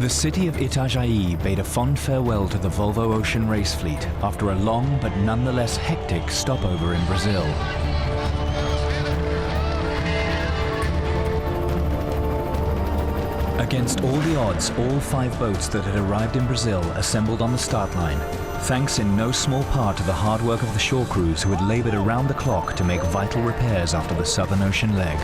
The city of Itajaí bade a fond farewell to the Volvo ocean race fleet after a long but nonetheless hectic stopover in Brazil. Against all the odds, all 5 boats that had arrived in Brazil assembled on the start line, thanks in no small part to the hard work of the shore crews who had labored around the clock to make vital repairs after the Southern Ocean leg.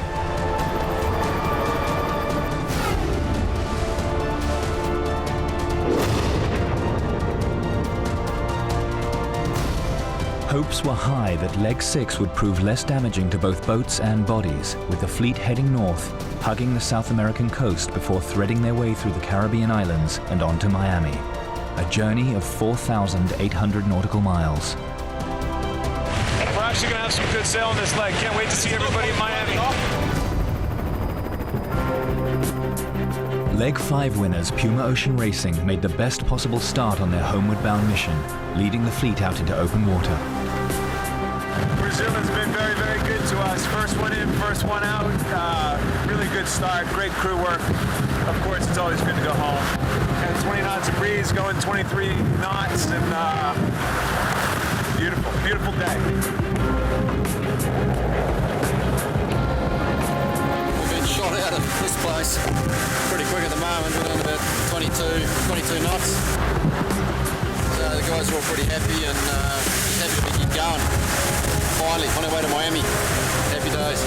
Hopes were high that Leg 6 would prove less damaging to both boats and bodies, with the fleet heading north, hugging the South American coast before threading their way through the Caribbean islands and on to Miami. A journey of 4,800 nautical miles. We're actually going to have some good sail on this leg. Can't wait to see everybody in Miami. Leg 5 winners Puma Ocean Racing made the best possible start on their homeward bound mission, leading the fleet out into open water. Brazil has been very, very good to us. First one in, first one out. Really good start, great crew work. Of course, it's always good to go home. And 20 knots of breeze, going 23 knots, and beautiful, beautiful day. Shot out of this place pretty quick at the moment. We're doing about 22 knots. So the guys are all pretty happy and happy to keep going. Finally, on our way to Miami. Happy days.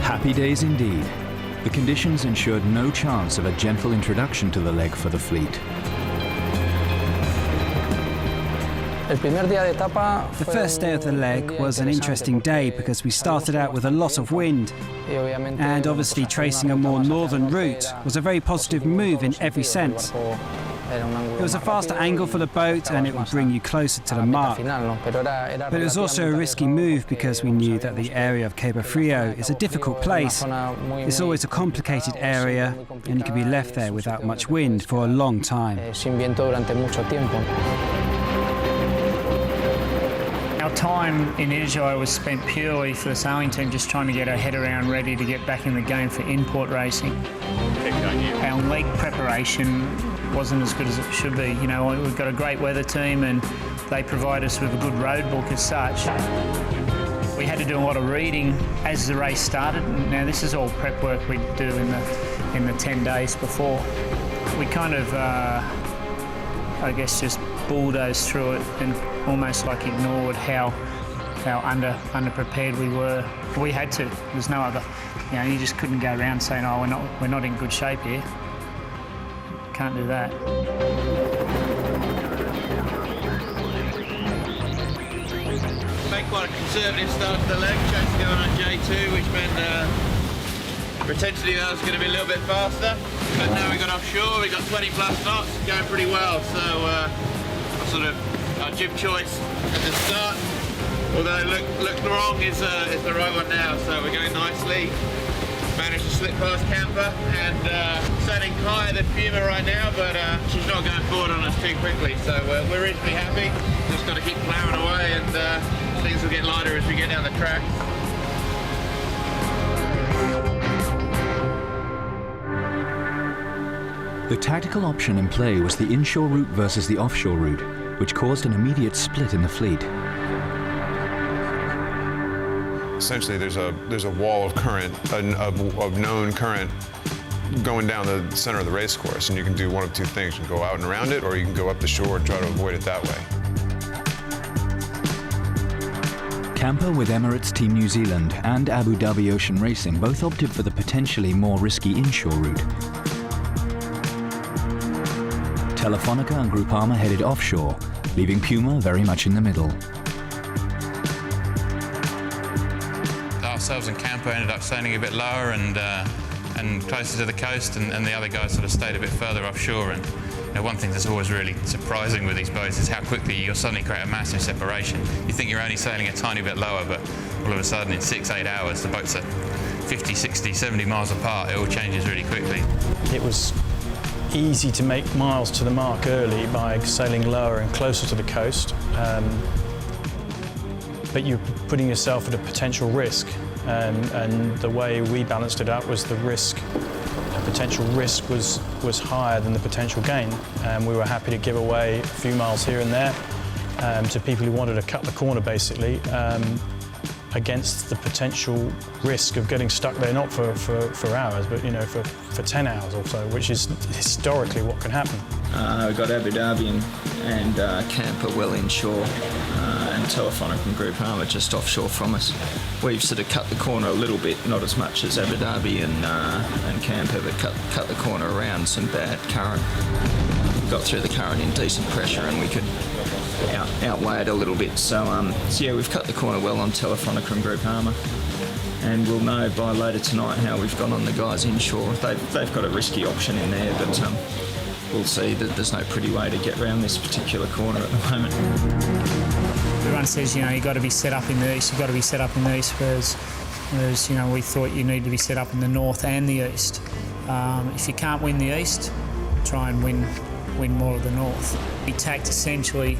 Happy days indeed. The conditions ensured no chance of a gentle introduction to the leg for the fleet. The first day of the leg was an interesting day because we started out with a lot of wind, and obviously tracing a more northern route was a very positive move in every sense. It was a faster angle for the boat and it would bring you closer to the mark. But it was also a risky move because we knew that the area of Cabo Frio is a difficult place. It's always a complicated area and you can be left there without much wind for a long time. Our time in Itajaí was spent purely for the sailing team, just trying to get our head around, ready to get back in the game for import racing. Our leg preparation wasn't as good as it should be. You know, we've got a great weather team and they provide us with a good road book as such. We had to do a lot of reading as the race started. Now this is all prep work we do in the 10 days before. We kind of, I guess, just bulldozed through it and almost like ignored how under-prepared we were. We had to. There's no other. You know, you just couldn't go around saying, "Oh, we're not in good shape here." Can't do that. Made quite a conservative start to the leg, chose to go on J2, which meant potentially that was going to be a little bit faster. But now we got offshore, we got 20 plus knots, going pretty well. So sort of our jib choice at the start, although it looked wrong, is the right one now. So we're going nicely. Managed to slip past Camper and standing higher than Puma right now, but she's not going forward on us too quickly. So we're reasonably happy. Just got to keep plowing away and things will get lighter as we get down the track. The tactical option in play was the inshore route versus the offshore route, which caused an immediate split in the fleet. Essentially, there's a wall of current, of known current, going down the center of the race course, and you can do one of two things. You can go out and around it, or you can go up the shore and try to avoid it that way. Camper with Emirates Team New Zealand and Abu Dhabi Ocean Racing both opted for the potentially more risky inshore route. Telefonica and Groupama headed offshore, leaving Puma very much in the middle. Ourselves and Camper ended up sailing a bit lower and closer to the coast, and the other guys sort of stayed a bit further offshore. And you know, one thing that's always really surprising with these boats is how quickly you'll suddenly create a massive separation. You think you're only sailing a tiny bit lower, but all of a sudden in 6-8 hours the boats are 50, 60, 70 miles apart. It all changes really quickly. It was easy to make miles to the mark early by sailing lower and closer to the coast. but you're putting yourself at a potential risk. And the way we balanced it out was the risk. The potential risk was higher than the potential gain. We were happy to give away a few miles here and there to people who wanted to cut the corner, basically, against the potential risk of getting stuck there, not for hours, but for 10 hours or so, which is historically what can happen. We've got Abu Dhabi and Camper well inshore, and Telephonic and Group Armour just offshore from us. We've sort of cut the corner a little bit, not as much as Abu Dhabi and Camper, but cut the corner around some bad current. We got through the current in decent pressure, and we could outweigh it a little bit. So yeah, we've cut the corner well on Telephonic and Group Armour, and we'll know by later tonight how we've gone on the guys inshore. They've got a risky option in there, but we'll see that there's no pretty way to get around this particular corner at the moment. Everyone says, you've got to be set up in the east, you've got to be set up in the east, whereas we thought you need to be set up in the north and the east. If you can't win the east, try and win more of the north. We tacked essentially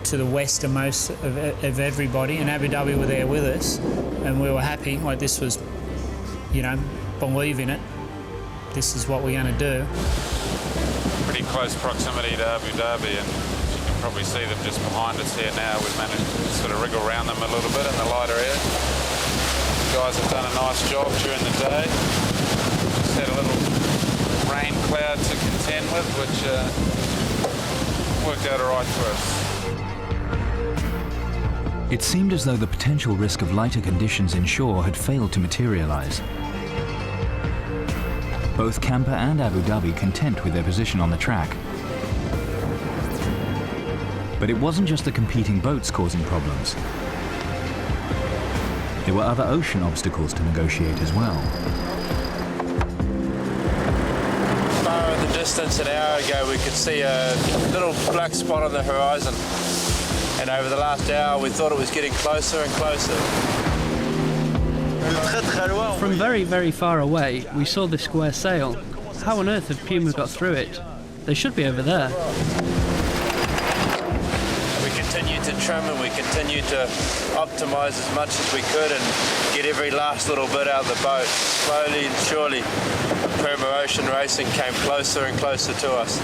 to the westernmost of everybody, and Abu Dhabi were there with us, and we were happy. Like, this was, believe in it. This is what we're going to do. Pretty close proximity to Abu Dhabi, and you can probably see them just behind us here now. We've managed to sort of wriggle around them a little bit in the lighter air. The guys have done a nice job during the day. Just had a little rain cloud to contend with, which worked out all right for us. It seemed as though the potential risk of lighter conditions inshore had failed to materialize. Both Camper and Abu Dhabi content with their position on the track. But it wasn't just the competing boats causing problems. There were other ocean obstacles to negotiate as well. Far in the distance, an hour ago, we could see a little black spot on the horizon. And over the last hour, we thought it was getting closer and closer. From very, very far away, we saw this square sail. How on earth have Puma got through it? They should be over there. We continued to trim and we continued to optimise as much as we could and get every last little bit out of the boat. Slowly and surely, Puma Ocean Racing came closer and closer to us.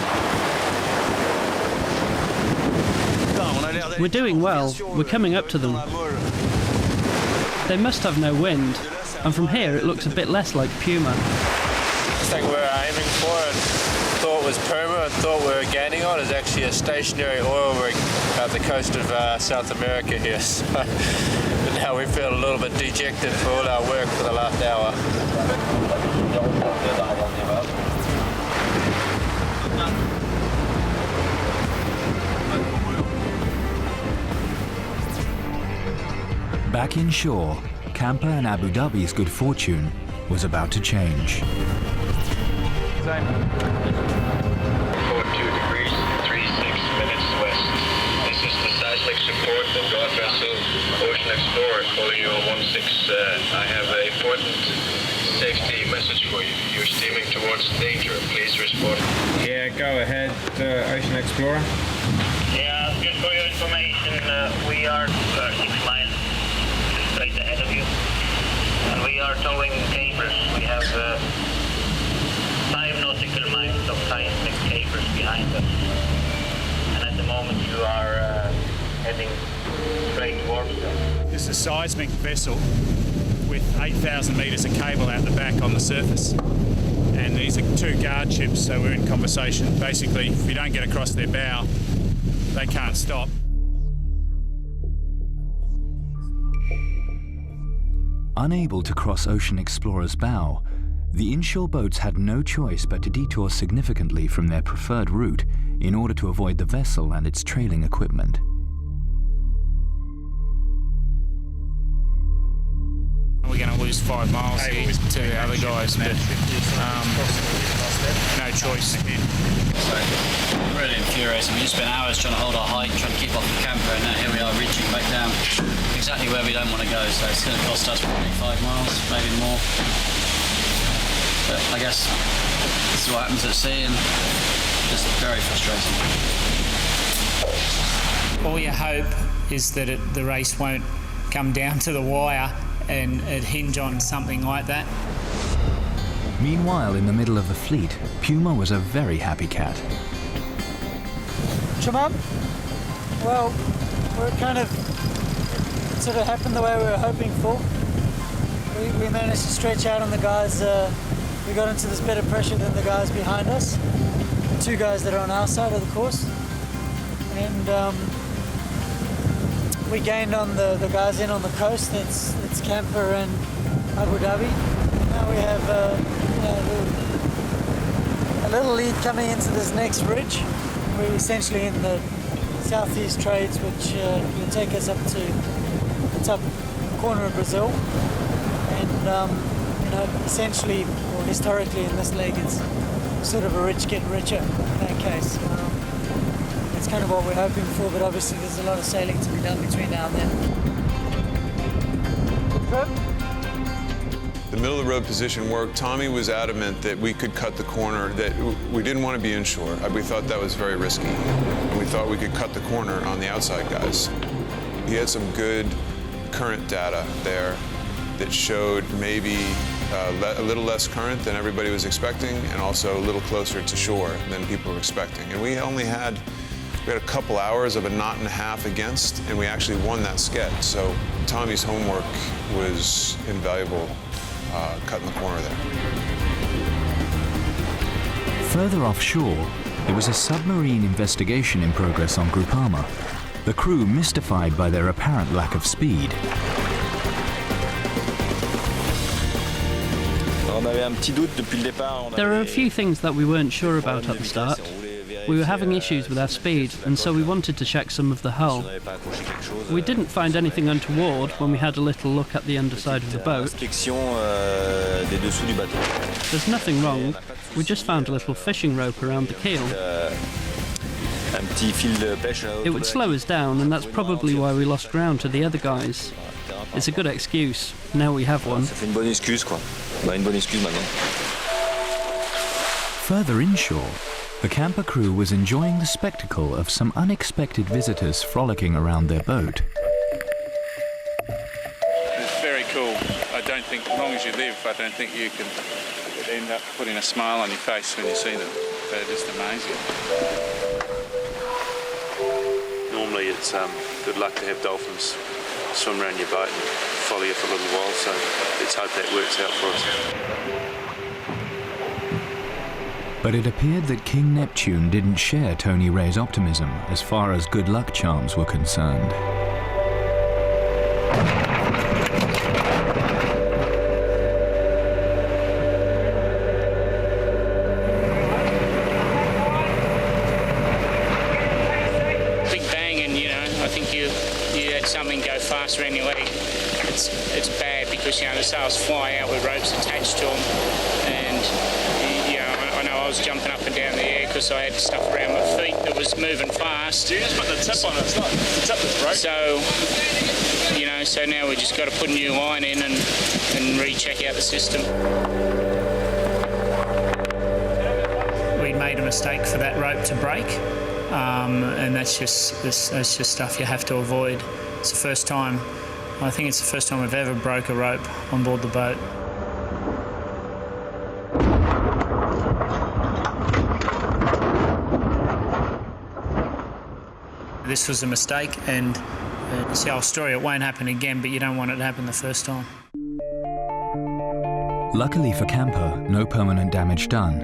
We're doing well. We're coming up to them. They must have no wind, and from here it looks a bit less like Puma. The thing we're aiming for and thought was Puma and thought we were gaining on is actually a stationary oil rig at the coast of South America here. So now we feel a little bit dejected for all our work for the last hour. Back inshore, Camper and Abu Dhabi's good fortune was about to change. 42 degrees, 36 minutes west. This is the seismic support of God vessel Ocean Explorer calling you on 16. I have an important safety message for you. You're steaming towards danger. Please respond. Yeah, go ahead, Ocean Explorer. Yeah, just for your information, we are 6 miles straight ahead of you. And we are towing capers. We have 5 nautical miles of seismic capers behind us. And at the moment you are heading straight towards them. This is a seismic vessel with 8,000 metres of cable out the back on the surface. And these are 2 guard ships, so we're in conversation. Basically, if we don't get across their bow, they can't stop. Unable to cross Ocean Explorer's bow, the inshore boats had no choice but to detour significantly from their preferred route in order to avoid the vessel and its trailing equipment. We're going to lose 5 miles here to the other guys, but no choice. Really infuriating. We just spent hours trying to hold our height, trying to keep off the Camper, and now here we are reaching back down exactly where we don't want to go. So it's going to cost us probably 5 miles, maybe more. But I guess this is what happens at sea, and just very frustrating. All you hope is that the race won't come down to the wire and it'd hinge on something like that. Meanwhile, in the middle of the fleet, Puma was a very happy cat. Chumam? Well, it sort of happened the way we were hoping for. We managed to stretch out on the guys. We got into this better pressure than the guys behind us. The two guys that are on our side of the course. And we gained on the guys in on the coast. It's Camper and Abu Dhabi. Now we have a little lead coming into this next ridge. We're essentially in the southeast trades, which will take us up to the top corner of Brazil. And essentially, or historically in this leg, it's sort of a rich get richer in that case. It's kind of what we're hoping for, but obviously there's a lot of sailing to be done between now and then. The middle of the road position worked. Tommy was adamant that we could cut the corner, that we didn't want to be inshore. We thought that was very risky. And we thought we could cut the corner on the outside guys. He had some good current data there that showed maybe a little less current than everybody was expecting, and also a little closer to shore than people were expecting. And we had a couple hours of a knot and a half against, and we actually won that sked. So Tommy's homework was invaluable, cutting the corner there. Further offshore, there was a submarine investigation in progress on Groupama, the crew mystified by their apparent lack of speed. There are a few things that we weren't sure about at the start. We were having issues with our speed, and so we wanted to check some of the hull. We didn't find anything untoward when we had a little look at the underside of the boat. There's nothing wrong. We just found a little fishing rope around the keel. It would slow us down, and that's probably why we lost ground to the other guys. It's a good excuse. Now we have one. Further inshore, the camper crew was enjoying the spectacle of some unexpected visitors frolicking around their boat. It's very cool. I don't think, as long as you live, I don't think you can end up putting a smile on your face when you see them. They're just amazing. Normally it's good luck to have dolphins swim around your boat and follow you for a little while, so let's hope that works out for us. But it appeared that King Neptune didn't share Tony Ray's optimism as far as good luck charms were concerned. Big bang, and I think you had something go faster around your leg. It's bad because the sails fly out with ropes attached to them, and I know I was jumping up and down the air because I had stuff around my feet that was moving fast. You just put the tip on it, it's not the tip that's broke. So now we just got to put a new line in and recheck out the system. We made a mistake for that rope to break, and that's just stuff you have to avoid. It's the first time. I think it's the first time I've ever broke a rope on board the boat. This was a mistake, and it's the old story. It won't happen again, but you don't want it to happen the first time. Luckily for Camper, no permanent damage done.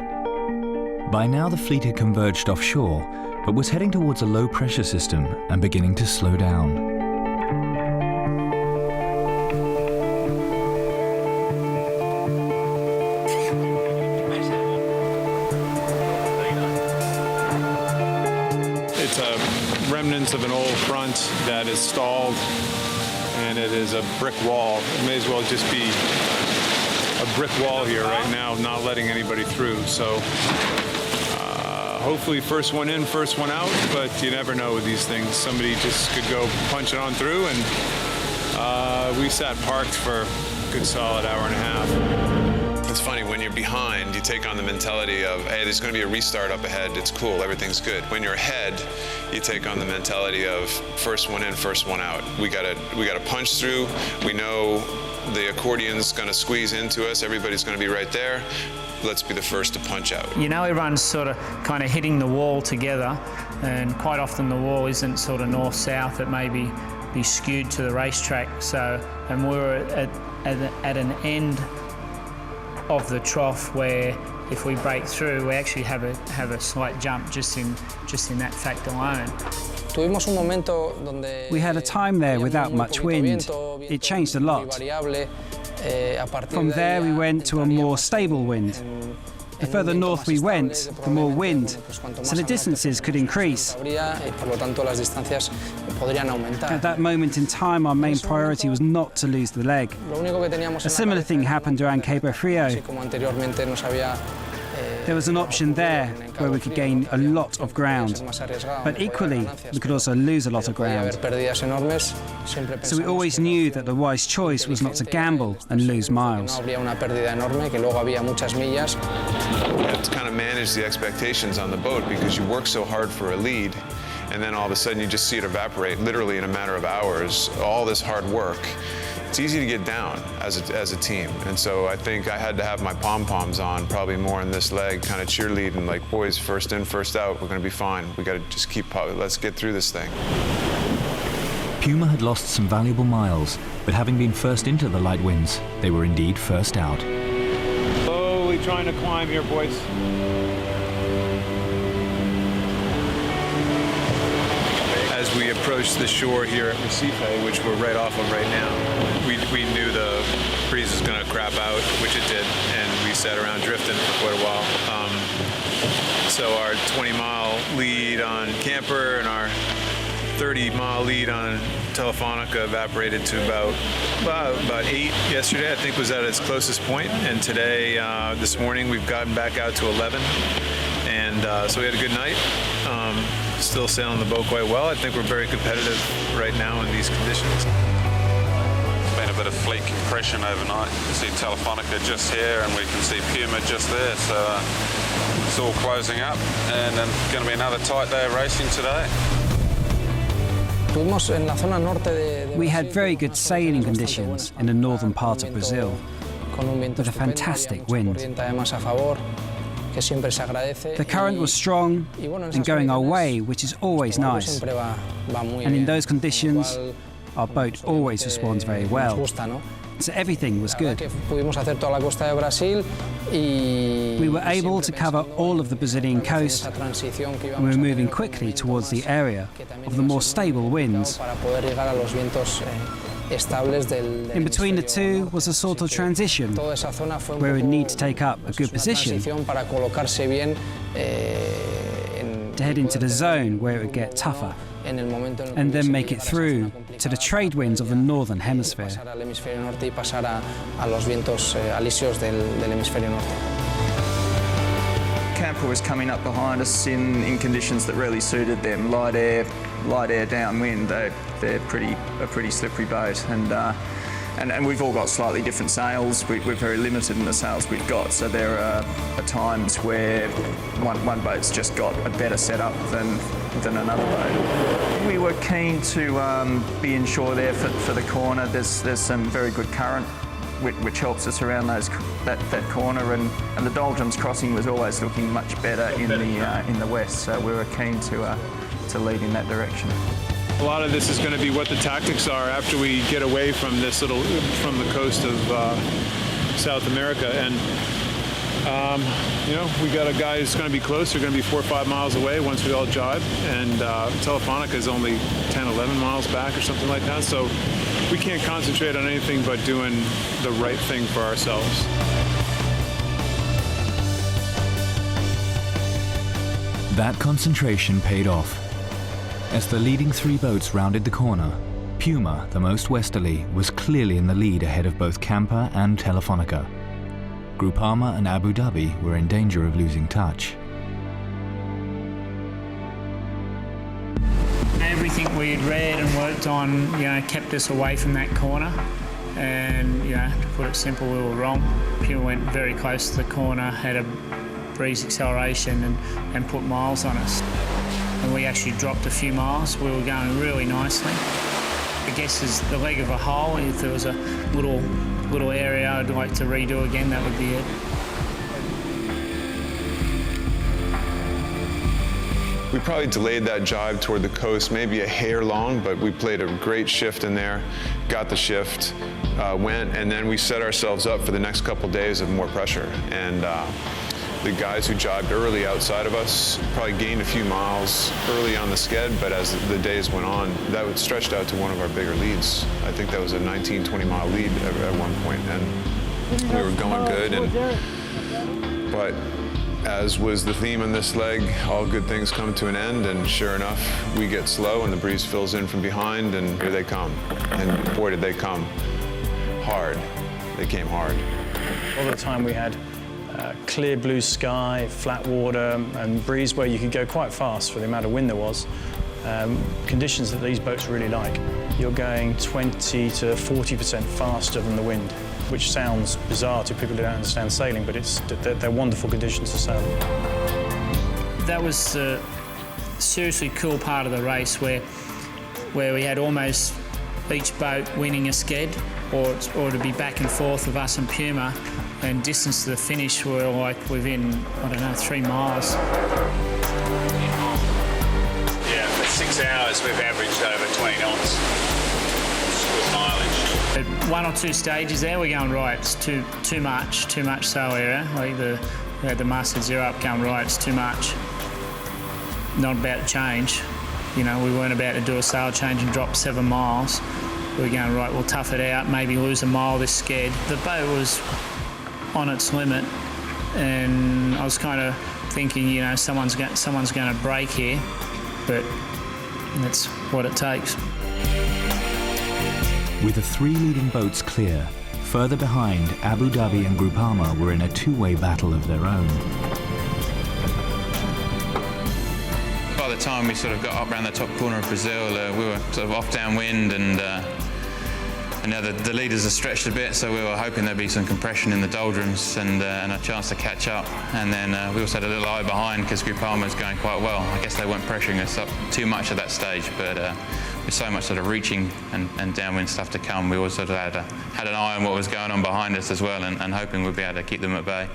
By now the fleet had converged offshore, but was heading towards a low-pressure system and beginning to slow down. It's remnants of an old front that is stalled, and it is a brick wall. It may as well just be a brick wall here right now, not letting anybody through. So hopefully first one in, first one out, but you never know with these things. Somebody just could go punch it on through, and we sat parked for a good solid hour and a half. It's funny, when you're behind, you take on the mentality of, hey, there's going to be a restart up ahead, it's cool, everything's good. When you're ahead, you take on the mentality of first one in, first one out. We gotta punch through. We know the accordion's going to squeeze into us, everybody's going to be right there. Let's be the first to punch out. You know, everyone's sort of kind of hitting the wall together, and quite often the wall isn't sort of north-south, it may be skewed to the racetrack. So, and we were at an end of the trough where if we break through, we actually have a slight jump just in that fact alone. We had a time there without much wind. It changed a lot. From there we went to a more stable wind. The further north we went, the more wind, so the distances could increase. At that moment in time, our main priority was not to lose the leg. A similar thing happened around Cabo Frio. There was an option there where we could gain a lot of ground, but equally we could also lose a lot of ground. So we always knew that the wise choice was not to gamble and lose miles. You have to kind of manage the expectations on the boat because you work so hard for a lead, and then all of a sudden you just see it evaporate literally in a matter of hours. All this hard work. It's easy to get down as a team, and so I think I had to have my pom-poms on probably more in this leg, kind of cheerleading, like, boys, first in, first out, we're going to be fine. We got to just let's get through this thing. Puma had lost some valuable miles, but having been first into the light winds, they were indeed first out. Slowly trying to climb here, boys. As we approach the shore here at Recife, which we're right off of right now, we knew the breeze was going to crap out, which it did, and we sat around drifting for quite a while. So our 20-mile lead on Camper and our 30-mile lead on Telefonica evaporated to about 8 yesterday, I think was at its closest point, and today, this morning, we've gotten back out to 11, and so we had a good night. Still sailing the boat quite well. I think we're very competitive right now in these conditions. It's been a bit of fleet compression overnight. You can see Telefonica just here and we can see Puma just there, so it's all closing up, and then going to be another tight day of racing today. We had very good sailing conditions in the northern part of Brazil, with a fantastic wind. The current was strong and going our way, which is always nice. And in those conditions, our boat always responds very well. So everything was good. We were able to cover all of the Brazilian coast, and we were moving quickly towards the area of the more stable winds. In between the two was a sort of transition where we'd need to take up a good position to head into the zone where it would get tougher, and then make it through to the trade winds of the northern hemisphere. Camper was coming up behind us in conditions that really suited them. Light air downwind. They're a pretty slippery boat, and we've all got slightly different sails. We're very limited in the sails we've got, so there are times where one boat's just got a better setup than another boat. We were keen to be inshore there for the corner. There's some very good current, which helps us around that corner, and the Doldrums crossing was always looking much better in the west, so we were keen to lead in that direction. A lot of this is going to be what the tactics are after we get away from the coast of South America, and we got a guy who's going to be close. They're going to be 4 or 5 miles away once we all jibe, and Telefonica is only 10, 11 miles back or something like that. So we can't concentrate on anything but doing the right thing for ourselves. That concentration paid off. As the leading 3 boats rounded the corner, Puma, the most westerly, was clearly in the lead ahead of both Camper and Telefonica. Groupama and Abu Dhabi were in danger of losing touch. Everything we had read and worked on, kept us away from that corner, and to put it simple, we were wrong. Puma went very close to the corner, had a breeze acceleration and put miles on us. And we actually dropped a few miles. We were going really nicely. I guess as the leg of a hole, if there was a little area I'd like to redo again, that would be it. We probably delayed that jibe toward the coast, maybe a hair long, but we played a great shift in there, got the shift, went, and then we set ourselves up for the next couple days of more pressure. And the guys who jibed early outside of us probably gained a few miles early on the sked, but as the days went on, that stretched out to one of our bigger leads. I think that was a 19, 20-mile lead at one point, and we were going good. But as was the theme in this leg, all good things come to an end, and sure enough, we get slow and the breeze fills in from behind, and here they come. And boy, did they come hard. They came hard. All the time we had clear blue sky, flat water, and breeze where you could go quite fast for the amount of wind there was. Conditions that these boats really like. You're going 20 to 40% faster than the wind, which sounds bizarre to people who don't understand sailing, but they're wonderful conditions to sail. That was the seriously cool part of the race where we had almost each boat winning a sked, or to be back and forth of us and Puma, and distance to the finish were like within, I don't know, 3 miles. Yeah, for 6 hours we've averaged over 20 knots with mileage. At 1 or 2 stages there, we're going right. It's too much sail area. Like we had the masthead zero up, going right. It's too much. Not about to change. You know, we weren't about to do a sail change and drop 7 miles. We were going right. We'll tough it out. Maybe lose a mile this sked. The boat was on its limit, and I was kind of thinking, you know, someone's going to break here, but that's what it takes. With the 3 leading boats clear, further behind, Abu Dhabi and Groupama were in a two-way battle of their own. By the time we sort of got up around the top corner of Brazil, we were sort of off downwind, and now the leaders are stretched a bit, so we were hoping there'd be some compression in the doldrums and a chance to catch up. And then we also had a little eye behind because Groupama was going quite well. I guess they weren't pressuring us up too much at that stage, but with so much sort of reaching and downwind stuff to come, we also sort of had an eye on what was going on behind us as well, and hoping we'd be able to keep them at bay.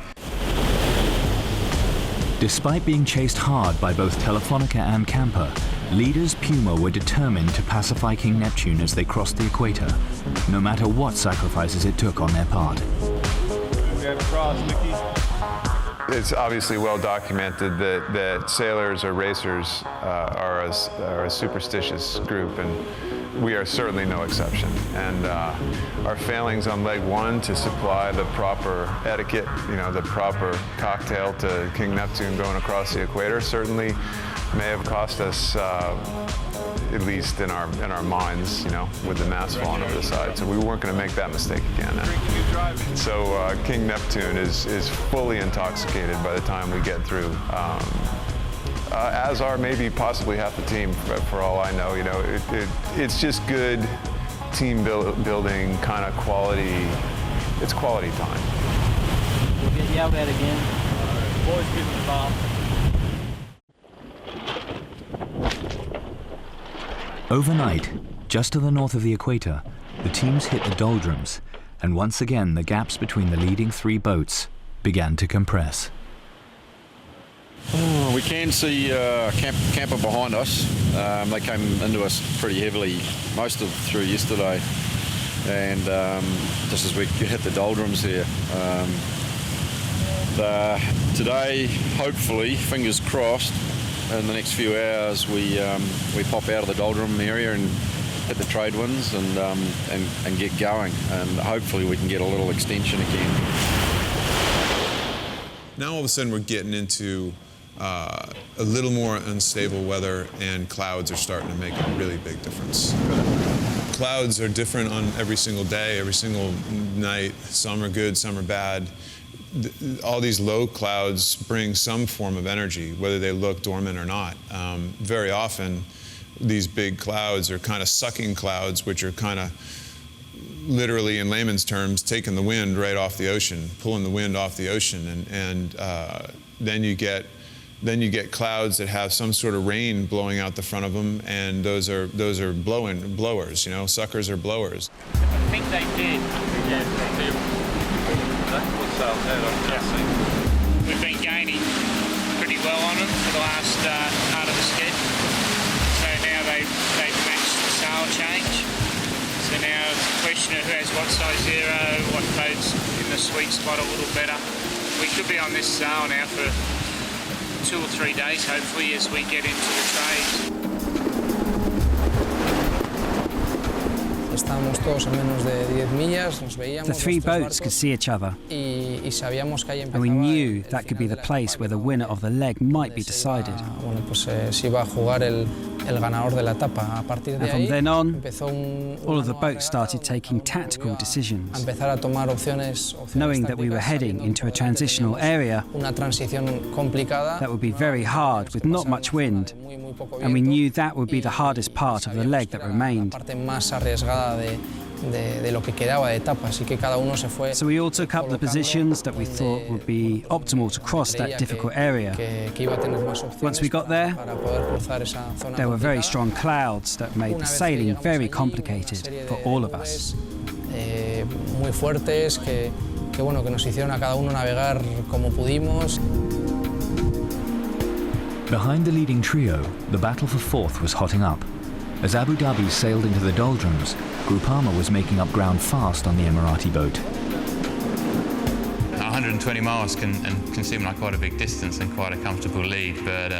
Despite being chased hard by both Telefonica and Camper, leaders Puma were determined to pacify King Neptune as they crossed the equator, no matter what sacrifices it took on their part. It's obviously well documented that sailors or racers are a superstitious group, and we are certainly no exception. And our failings on leg 1 to supply the proper etiquette, you know, the proper cocktail to King Neptune going across the equator certainly may have cost us, at least in our minds, you know, with the mast falling over the side. So we weren't going to make that mistake again. So King Neptune is fully intoxicated by the time we get through. As are maybe possibly half the team, for all I know. You know, it's just good team building, kind of quality. It's quality time. We'll get yelled at again. Boys give the ball. Overnight, just to the north of the equator, the teams hit the doldrums, and once again the gaps between the leading 3 boats began to compress. Oh, we can see Camper behind us. They came into us pretty heavily most of through yesterday, and just as we hit the doldrums here. Today, hopefully, fingers crossed, in the next few hours we pop out of the doldrum area and hit the trade winds and get going, and hopefully we can get a little extension again. Now all of a sudden we're getting into a little more unstable weather, and clouds are starting to make a really big difference. Clouds are different on every single day, every single night. Some are good, some are bad. All these low clouds bring some form of energy, whether they look dormant or not. Very often, these big clouds are kind of sucking clouds, which are kind of literally in layman's terms, taking the wind right off the ocean, pulling the wind off the ocean, and then you get clouds that have some sort of rain blowing out the front of them, and those are blowers. You know, suckers are blowers. I think they did. We've been gaining pretty well on them for the last part of the sked. So now they've matched the sail change. So now it's a question of who has what size zero, what boat's in the sweet spot a little better. We could be on this sail now for 2 or 3 days, hopefully, as we get into the trades. The 3 boats could see each other, and we knew that could be the place where the winner of the leg might be decided. And from then on, all of the boats started taking tactical decisions, knowing that we were heading into a transitional area that would be very hard with not much wind, and we knew that would be the hardest part of the leg that remained. So we all took up the positions that we thought would be optimal to cross that difficult area. Once we got there were very strong clouds that made the sailing very complicated for all of us. Behind the leading trio, the battle for fourth was hotting up. As Abu Dhabi sailed into the doldrums, Groupama was making up ground fast on the Emirati boat. 120 miles can seem like quite a big distance and quite a comfortable lead, but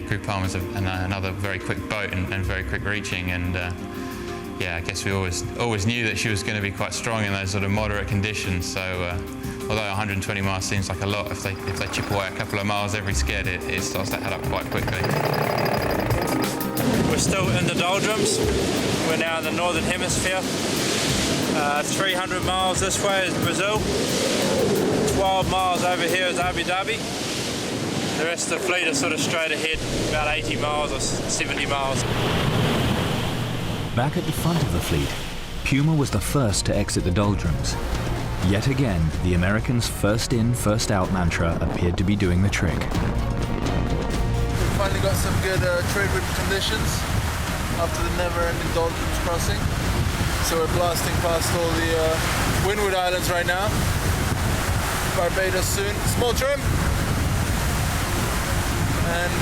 Groupama's another very quick boat and very quick reaching, and I guess we always knew that she was going to be quite strong in those sort of moderate conditions. So although 120 miles seems like a lot, if they chip away a couple of miles every sked, it starts to add up quite quickly. We're still in the doldrums. We're now in the northern hemisphere. 300 miles this way is Brazil. 12 miles over here is Abu Dhabi. The rest of the fleet is sort of straight ahead, about 80 miles or 70 miles. Back at the front of the fleet, Puma was the first to exit the doldrums. Yet again, the Americans' first in, first out mantra appeared to be doing the trick. Finally got some good trade wind conditions after the never-ending doldrums crossing. So we're blasting past all the Windward Islands right now. Barbados soon. Small trim. And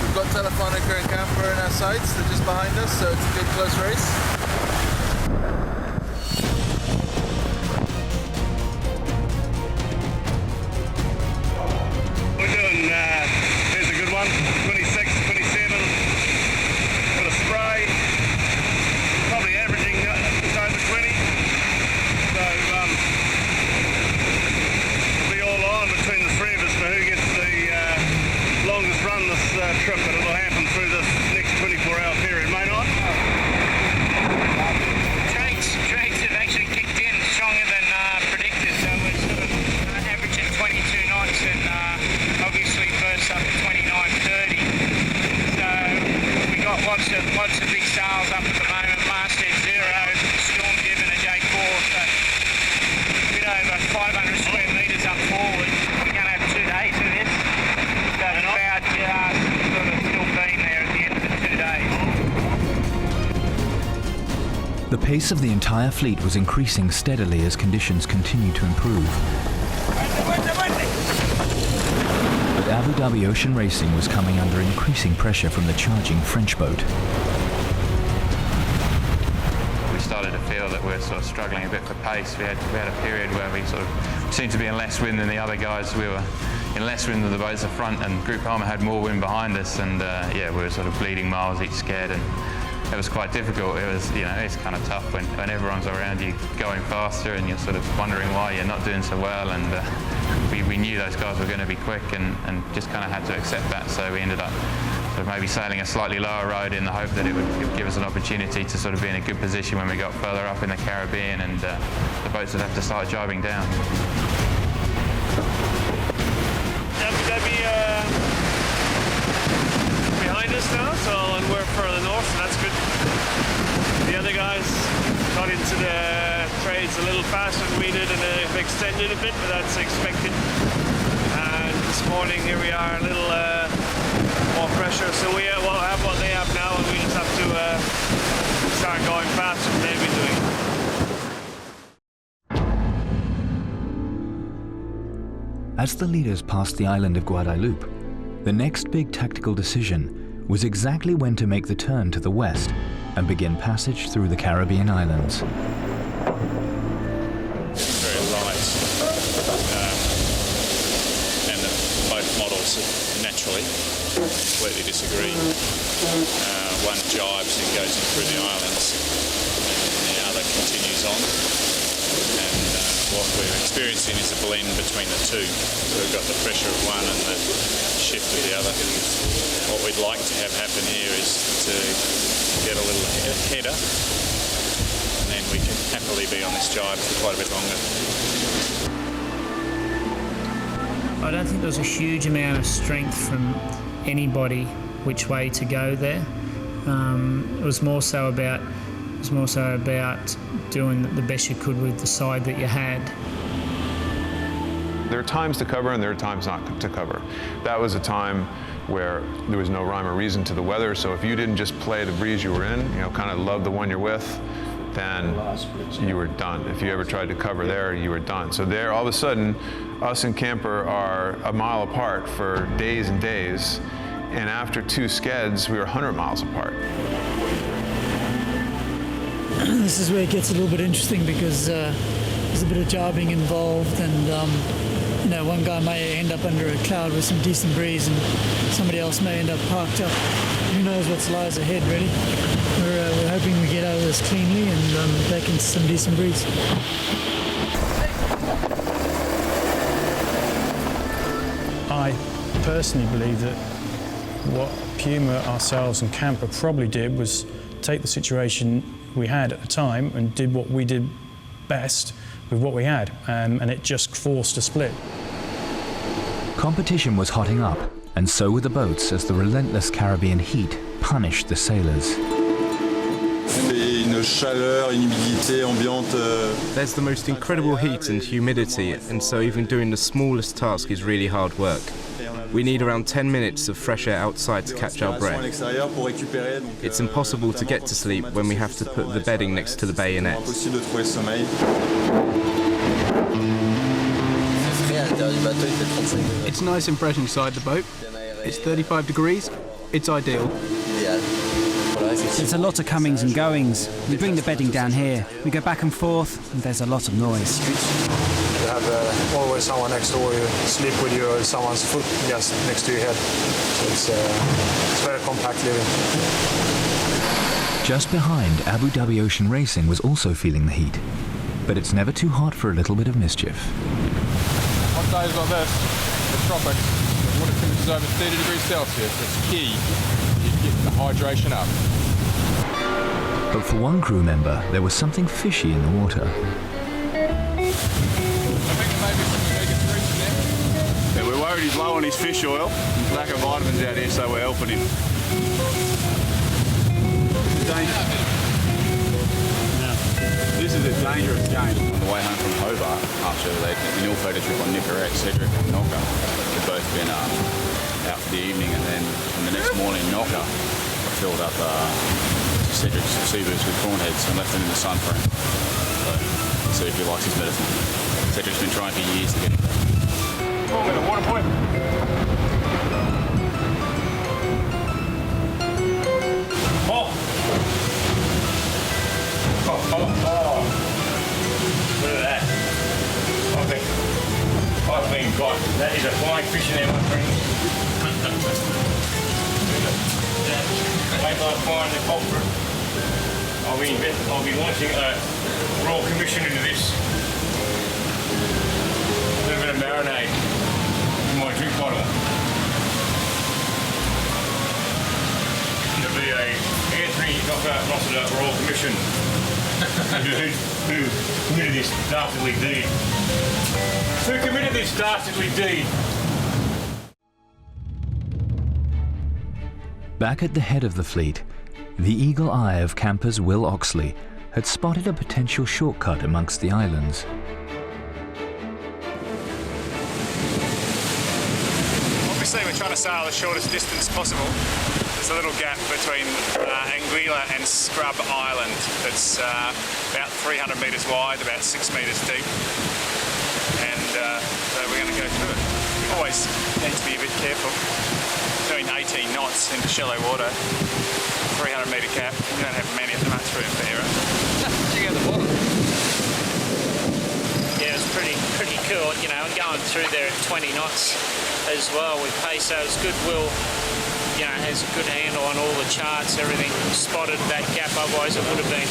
we've got Telefonica and Camper in our sights. They're just behind us, so it's a good close race. We're doing, here's a good one, 26, 27 for the spray, probably averaging just over 20, so we'll be all on between the 3 of us for who gets the longest run this trip, but it'll happen through this next 24-hour period, may not? Trades have actually kicked in stronger than predicted, so we're sort of averaging 22 knots and obviously first up at 29.30. So we got lots of big sails up at the moment, masthead zero, storm jib and a J4, so a bit over 500 square metres up forward. We're going to have 2 days of this, so it's about just sort of still being there at the end of the 2 days. The pace of the entire fleet was increasing steadily as conditions continued to improve. But Abu Dhabi Ocean Racing was coming under increasing pressure from the charging French boat. We started to feel that we were sort of struggling a bit for pace. We had a period where we sort of seemed to be in less wind than the other guys. We were in less wind than the boats at the front, and Groupama had more wind behind us, and we were sort of bleeding miles each sked, and it was quite difficult. It was, it's kind of tough when everyone's around you going faster and you're sort of wondering why you're not doing so well, and we knew those guys were going to be quick and just kind of had to accept that, so we ended up sort of maybe sailing a slightly lower road in the hope that it would give us an opportunity to sort of be in a good position when we got further up in the Caribbean, and the boats would have to start jibing down. Abu Dhabi behind us now, and we're further north, and that's good. The other guys got into the trades a little faster than we did and have extended a bit, but that's expected. And this morning here we are, a little more pressure, so we will have what they have now, and we just have to start going faster than they've been doing. As the leaders passed the island of Guadeloupe, the next big tactical decision was exactly when to make the turn to the west and begin passage through the Caribbean islands. Very light, and both models naturally completely disagree. One jibes and goes in through the islands, and the other continues on. And what we're experiencing is a blend between the two. So we've got the pressure of one and the shift of the other. What we'd like to have happen here is to get a little header, and then we can happily be on this jibe for quite a bit longer. I don't think there was a huge amount of strength from anybody which way to go there. It was more so about doing the best you could with the side that you had. There are times to cover and there are times not to cover. That was a time where there was no rhyme or reason to the weather, so if you didn't just play the breeze you were in, kind of love the one you're with, then you were done. If you ever tried to cover there, you were done. So there, all of a sudden, us and camper are a mile apart for days and days, and after 2 skeds, we were 100 miles apart. This is where it gets a little bit interesting because there's a bit of jibing involved, and one guy may end up under a cloud with some decent breeze and somebody else may end up parked up. Who knows what lies ahead, really. We're hoping we get out of this cleanly and back into some decent breeze. I personally believe that what Puma, ourselves and camper probably did was take the situation we had at the time and did what we did best with what we had, and it just forced a split. Competition was hotting up, and so were the boats as the relentless Caribbean heat punished the sailors. There's the most incredible heat and humidity, and so even doing the smallest task is really hard work. We need around 10 minutes of fresh air outside to catch our breath. It's impossible to get to sleep when we have to put the bedding next to the bayonet. It's nice and fresh inside the boat. It's 35 degrees. It's ideal. There's a lot of comings and goings. We bring the bedding down here. We go back and forth, and there's a lot of noise. You have always someone next door you, sleep with you, or someone's foot just next to your head. So it's very compact living. Just behind, Abu Dhabi Ocean Racing was also feeling the heat. But it's never too hot for a little bit of mischief. On days like this, the tropics, the water temperature is over 30 degrees Celsius. It's key you get the hydration up. But for one crew member, there was something fishy in the water. Yeah, we're worried he's low on his fish oil. There's lack of vitamins out here, so we're helping him. This is a dangerous game. On the way home from Hobart, after an ill-fated trip on Nicorette, Cedric and Knocker had both been out for the evening, and then on the next morning, Knocker filled up Cedric's sea boots with prawn heads and left them in the sun for him. So see if he likes his medicine. Cedric's been trying for years to get him. Come on, with a water point. Oh! Oh! Look at that. I've been got. That is a flying fish in there, my friend. Ain't like flying the culprit. I'll be launching a Royal Commission into this. A little bit of marinade in my drink bottle. It'll be a Anthony Rossiter Royal Commission who committed this dastardly deed. Who committed this dastardly deed? Back at the head of the fleet, the eagle eye of campers Will Oxley had spotted a potential shortcut amongst the islands. Obviously we're trying to sail the shortest distance possible. There's a little gap between Anguilla and Scrub Island that's about 300 metres wide, about 6 metres deep. And so we're going to go through it. We always need to be a bit careful. Doing 18 knots into shallow water, 300 metre cap, you don't have much room for error. Check out the bottom. Yeah, it was pretty cool, you know, and going through there at 20 knots as well with pace, so it was good. Will, you know, has a good handle on all the charts, everything, spotted that gap, otherwise it would have been,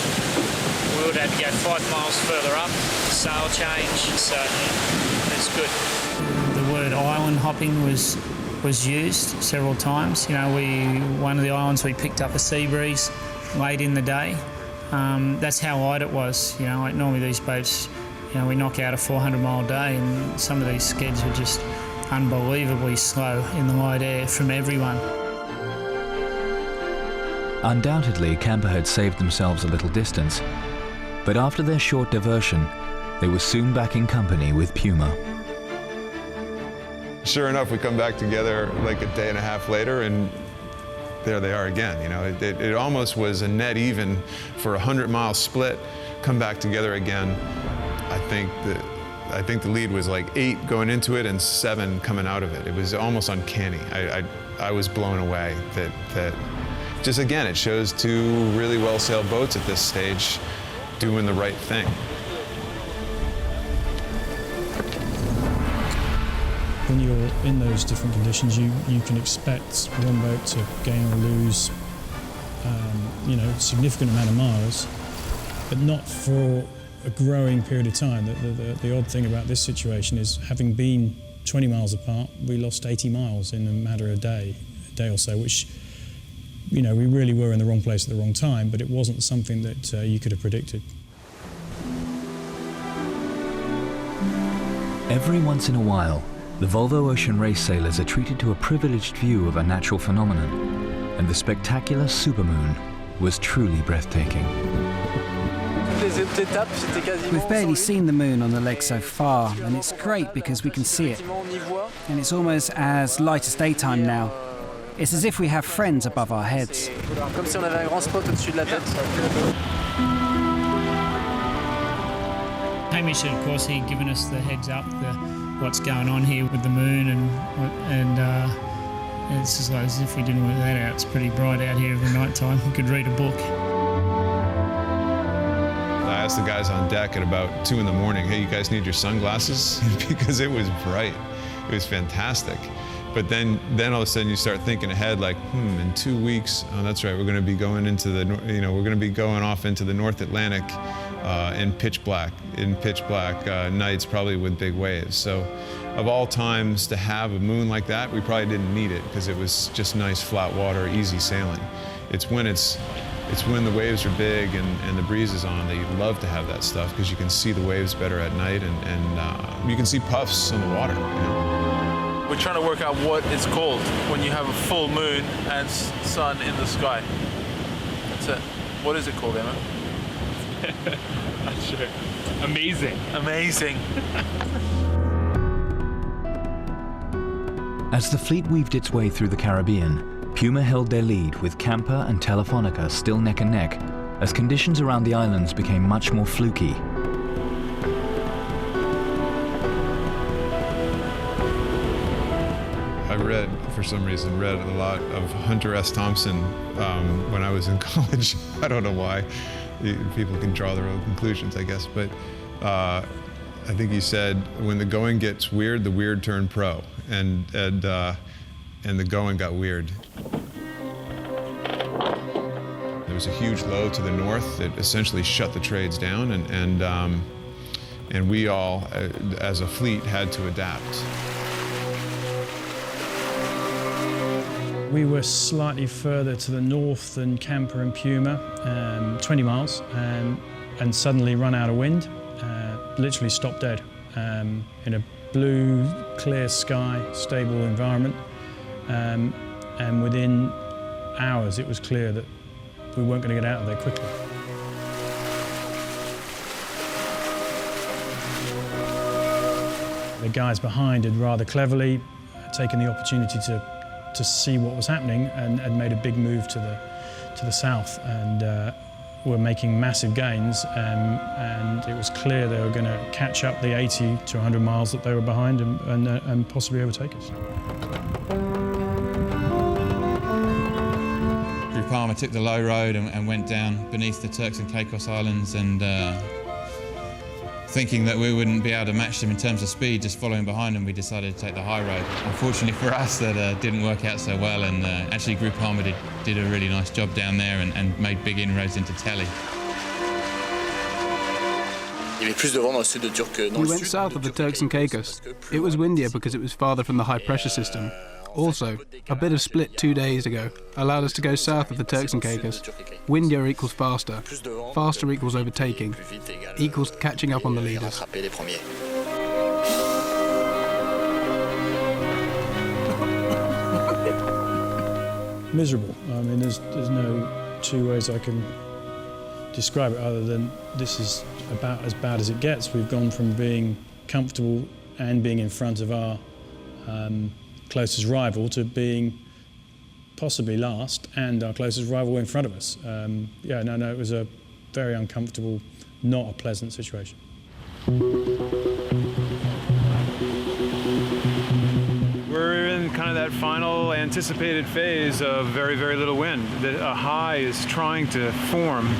we would have had to go 5 miles further up, sail change, so it's good. The word island hopping was used several times. You know, one of the islands we picked up a sea breeze late in the day. That's how light it was. You know, like normally these boats, you know, we knock out a 400-mile day, and some of these skids were just unbelievably slow in the light air from everyone. Undoubtedly, Camper had saved themselves a little distance, but after their short diversion, they were soon back in company with Puma. Sure enough, we come back together like a day and a half later, and there they are again. You know, it almost was a net even for a 100-mile split. Come back together again. I think the lead was like 8 going into it and 7 coming out of it. It was almost uncanny. I was blown away that just again, it shows 2 really well-sailed boats at this stage doing the right thing. When you're in those different conditions, you can expect one boat to gain or lose, you know, a significant amount of miles, but not for a growing period of time. The odd thing about this situation is, having been 20 miles apart, we lost 80 miles in a matter of a day or so, which, you know, we really were in the wrong place at the wrong time, but it wasn't something that you could have predicted. Every once in a while, the Volvo Ocean Race sailors are treated to a privileged view of a natural phenomenon, and the spectacular supermoon was truly breathtaking. We've barely seen the moon on the lake so far, and it's great because we can see it. And it's almost as light as daytime now. It's as if we have friends above our heads. Hamish, of course, he'd given us the heads up, what's going on here with the moon, and it's just like as if we didn't work that out. It's pretty bright out here every night time. We could read a book. I asked the guys on deck at about 2 in the morning, hey, you guys need your sunglasses? Because it was bright. It was fantastic. But then all of a sudden you start thinking ahead, like, in 2 weeks, oh, that's right, we're going to be going into we're going to be going off into the North Atlantic in pitch black nights, probably with big waves. So, of all times to have a moon like that, we probably didn't need it because it was just nice flat water, easy sailing. It's when the waves are big and the breeze is on that you love to have that stuff, because you can see the waves better at night and you can see puffs on the water. You know? We're trying to work out what it's called when you have a full moon and sun in the sky. That's it. What is it called, Emma? Not sure. Amazing. Amazing. As the fleet weaved its way through the Caribbean, Puma held their lead with Camper and Telefonica still neck and neck as conditions around the islands became much more fluky. For some reason, read a lot of Hunter S. Thompson when I was in college. I don't know why. People can draw their own conclusions, I guess. But I think he said, when the going gets weird, the weird turn pro. And the going got weird. There was a huge low to the north that essentially shut the trades down, and we all, as a fleet, had to adapt. We were slightly further to the north than Camper and Puma, 20 miles, and suddenly run out of wind, literally stopped dead in a blue, clear sky, stable environment, and within hours it was clear that we weren't going to get out of there quickly. the guys behind had rather cleverly taken the opportunity to see what was happening and made a big move to the south, and were making massive gains, and it was clear they were going to catch up the 80 to 100 miles that they were behind and possibly overtake us. Palmer took the low road and went down beneath the Turks and Caicos Islands, and thinking that we wouldn't be able to match them in terms of speed, just following behind them, we decided to take the high road. Unfortunately for us, that didn't work out so well, and actually Group Palmer did a really nice job down there and made big inroads into Telly. We went south of the Turks and Caicos. It was windier because it was farther from the high pressure system. Also, a bit of split 2 days ago allowed us to go south of the Turks and Caicos. Windier equals faster. Faster equals overtaking. Equals catching up on the leaders. Miserable. I mean, there's no two ways I can describe it other than this is about as bad as it gets. We've gone from being comfortable and being in front of our closest rival to being possibly last and our closest rival in front of us. It was a very uncomfortable, not a pleasant situation. We're in kind of that final anticipated phase of very, very little wind. A high is trying to form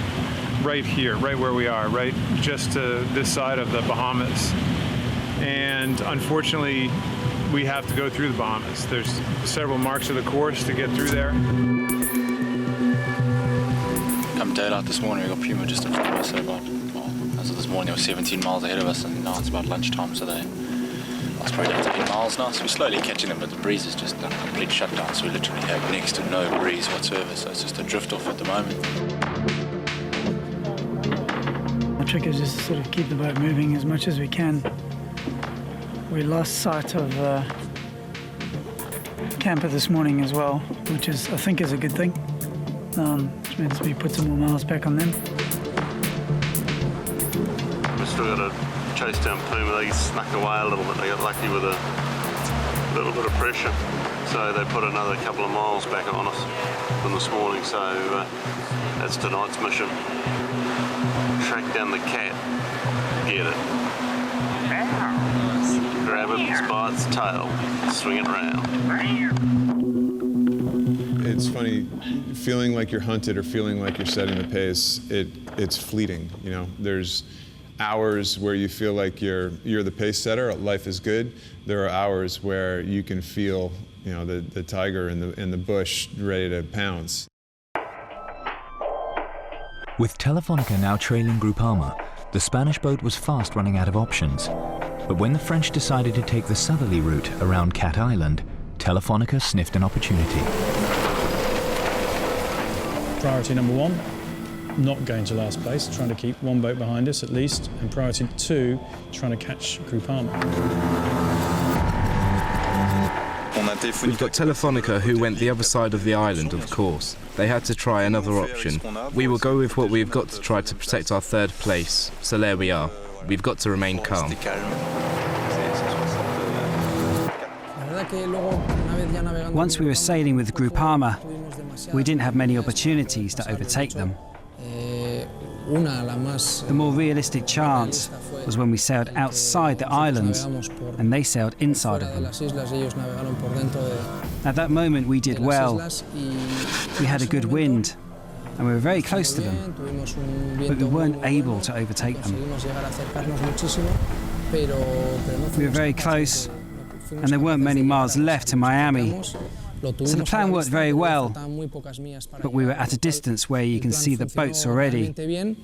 right here, right where we are, right just to this side of the Bahamas. And unfortunately, we have to go through the Bahamas. There's several marks of the course to get through there. Come daylight this morning, we got Puma just in front of us. As of this morning, they were 17 miles ahead of us, and now it's about lunchtime, so they lost probably down to 8 miles now. So we're slowly catching them, but the breeze is just a complete shutdown. So we literally have next to no breeze whatsoever, so it's just a drift off at the moment. The trick is just to sort of keep the boat moving as much as we can. We lost sight of camper this morning as well, which is, I think, is a good thing. Which means we put some more miles back on them. We've still got to chase down Puma. They snuck away a little bit. They got lucky with a little bit of pressure. So they put another couple of miles back on us from this morning. So that's tonight's mission. Track down the cat, get it. Grab it by its tail, swing it around. It's funny, feeling like you're hunted or feeling like you're setting the pace, it's fleeting. You know, there's hours where you feel like you're the pace setter, life is good. There are hours where you can feel, you know, the tiger in the bush ready to pounce. With Telefonica now trailing Groupama, the Spanish boat was fast running out of options. But when the French decided to take the southerly route around Cat Island, Telefonica sniffed an opportunity. Priority number one, not going to last place, trying to keep one boat behind us at least, and priority two, trying to catch Groupama. We've got Telefonica, who went the other side of the island, of course. They had to try another option. We will go with what we've got to try to protect our third place. So there we are. We've got to remain calm. Once we were sailing with Groupama, we didn't have many opportunities to overtake them. The more realistic chance was when we sailed outside the islands and they sailed inside of them. At that moment we did well. We had a good wind and we were very close to them, but we weren't able to overtake them. We were very close and there weren't many miles left to Miami. So the plan worked very well, but we were at a distance where you can see the boats already. And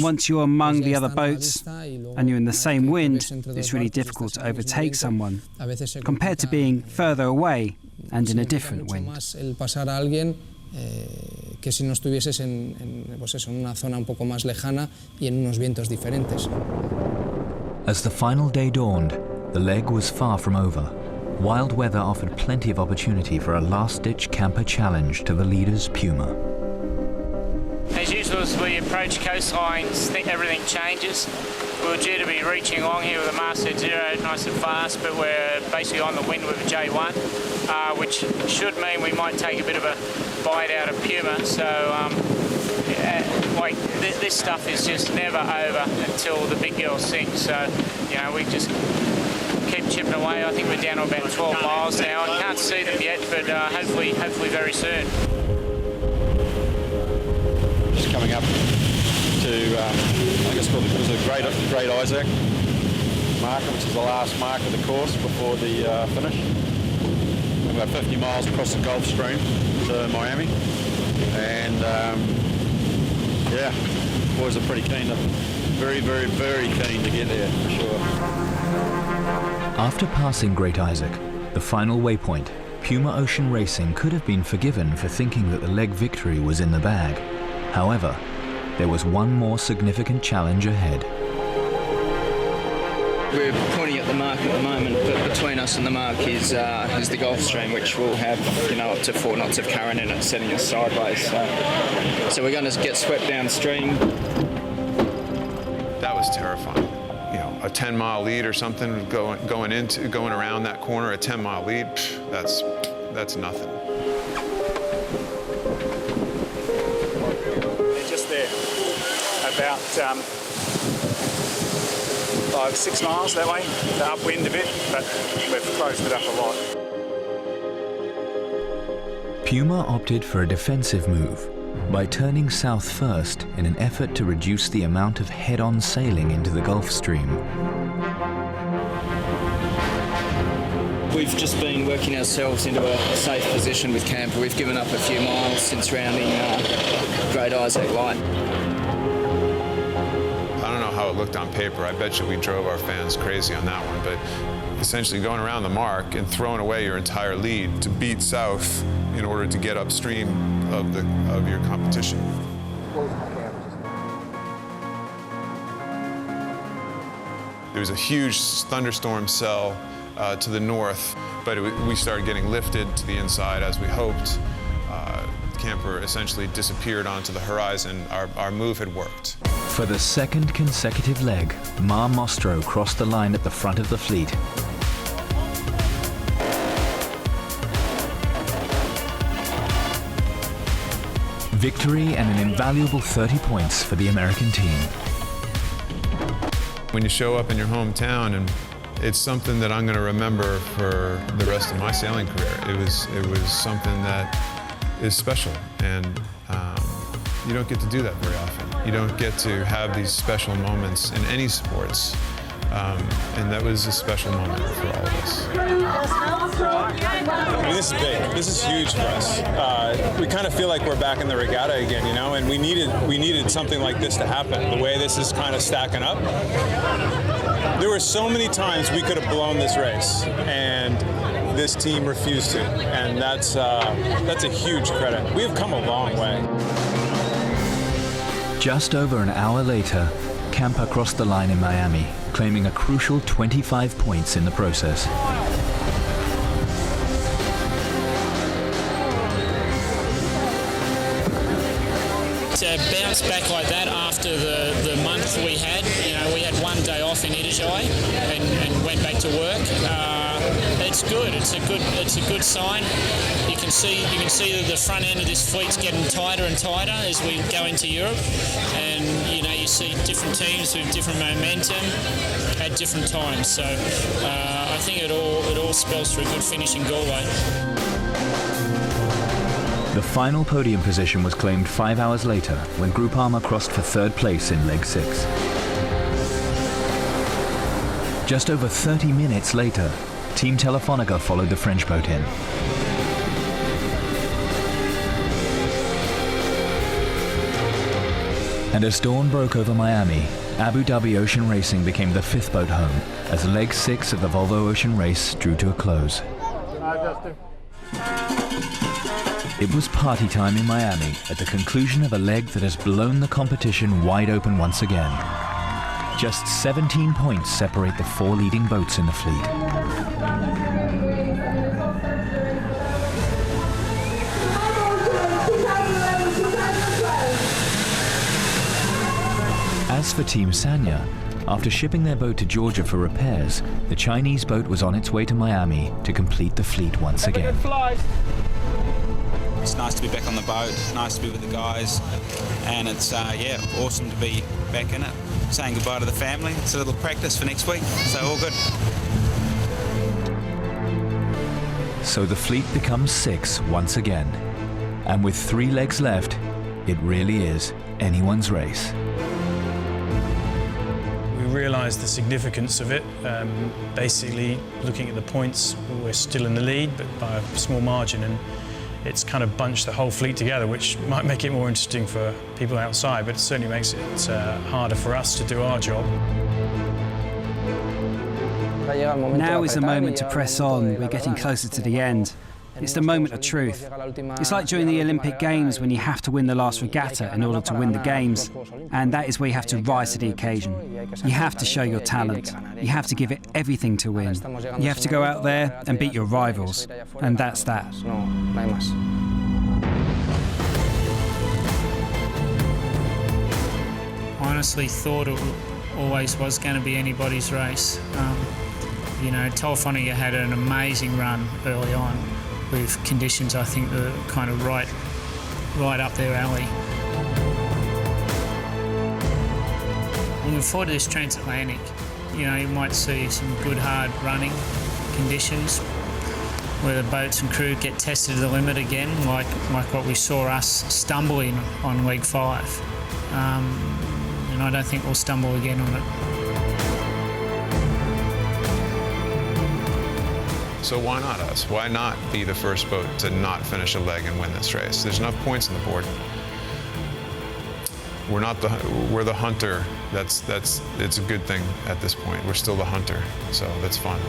once you're among the other boats and you're in the same wind, it's really difficult to overtake someone, compared to being further away and in a different wind. As the final day dawned, the leg was far from over. Wild weather offered plenty of opportunity for a last-ditch camper challenge to the leaders' Puma. As usual, as we approach coastlines, everything changes. We were due to be reaching along here with a masthead 0 nice and fast, but we're basically on the wind with a J1, which should mean we might take a bit of a bite out of Puma. So like this stuff is just never over until the big girl sinks. So, you know, we just keep chipping away. I think we're down to about 12 miles now. I can't see them yet, but hopefully very soon. Just coming up to, I guess it was a Great Isaac marker, which is the last mark of the course before the finish. We're about 50 miles across the Gulf Stream to Miami, and yeah, boys are pretty keen, very keen to get there, for sure. After passing Great Isaac, the final waypoint, Puma Ocean Racing could have been forgiven for thinking that the leg victory was in the bag. However, there was one more significant challenge ahead. We're pointing at the mark at the moment, but between us and the mark is the Gulf Stream, which will have, you know, up to 4 knots of current in it, setting us sideways. So we're going to get swept downstream. That was terrifying. You know, a 10-mile lead or something going around that corner, a 10-mile lead. That's nothing. They're just there, about 5-6 miles that way, the upwind a bit, but we've closed it up a lot. Puma opted for a defensive move by turning south first in an effort to reduce the amount of head-on sailing into the Gulf Stream. We've just been working ourselves into a safe position with camper. We've given up a few miles since rounding Great Isaac Light. I don't know how it looked on paper. I bet you we drove our fans crazy on that one, but essentially going around the mark and throwing away your entire lead to beat south in order to get upstream of your competition. There was a huge thunderstorm cell to the north, but we started getting lifted to the inside as we hoped. Camper essentially disappeared onto the horizon. Our move had worked. For the second consecutive leg, Mar Mostro crossed the line at the front of the fleet. Victory and an invaluable 30 points for the American team. When you show up in your hometown, and it's something that I'm going to remember for the rest of my sailing career. It was something that is special, and you don't get to do that very often. You don't get to have these special moments in any sports, and that was a special moment for all of us. I mean, this is big. This is huge for us. We kind of feel like we're back in the regatta again, you know, and we needed something like this to happen. The way this is kind of stacking up. There were so many times we could have blown this race, and this team refused to, and that's a huge credit. We have come a long way. Just over an hour later, Camper crossed the line in Miami, claiming a crucial 25 points in the process. To bounce back like that after the month we had, you know, we had one day off in Itajaí and went back to work. It's good. It's a good sign. You can see that the front end of this fleet's getting tighter and tighter as we go into Europe, and you know, you see different teams with different momentum at different times. So I think it all spells for a good finish in Galway. The final podium position was claimed 5 hours later when Groupama crossed for third place in leg 6. Just over 30 minutes later, Team Telefonica followed the French boat in. And as dawn broke over Miami, Abu Dhabi Ocean Racing became the fifth boat home as leg 6 of the Volvo Ocean Race drew to a close. It was party time in Miami at the conclusion of a leg that has blown the competition wide open once again. Just 17 points separate the 4 leading boats in the fleet. As for Team Sanya, after shipping their boat to Georgia for repairs, the Chinese boat was on its way to Miami to complete the fleet once again. It's nice to be back on the boat, nice to be with the guys, and it's awesome to be back in it. Saying goodbye to the family. It's a little practice for next week, so all good. So the fleet becomes 6 once again. And with 3 legs left, it really is anyone's race. We realised the significance of it. Basically, looking at the points, we're still in the lead, but by a small margin, and it's kind of bunched the whole fleet together, which might make it more interesting for people outside, but it certainly makes it harder for us to do our job. Now is the moment to press on. We're getting closer to the end. It's the moment of truth. It's like during the Olympic Games when you have to win the last regatta in order to win the Games. And that is where you have to rise to the occasion. You have to show your talent. You have to give it everything to win. You have to go out there and beat your rivals. And that's that. I honestly thought it always was going to be anybody's race. You know, Telefonica had an amazing run early on with conditions I think that are kind of right up their alley. Looking forward to this transatlantic. You know, you might see some good hard running conditions where the boats and crew get tested to the limit again, like what we saw us stumbling on week 5. And I don't think we'll stumble again on it. So why not us? Why not be the first boat to not finish a leg and win this race? There's enough points on the board. We're the hunter. It's a good thing at this point. We're still the hunter, so that's fun.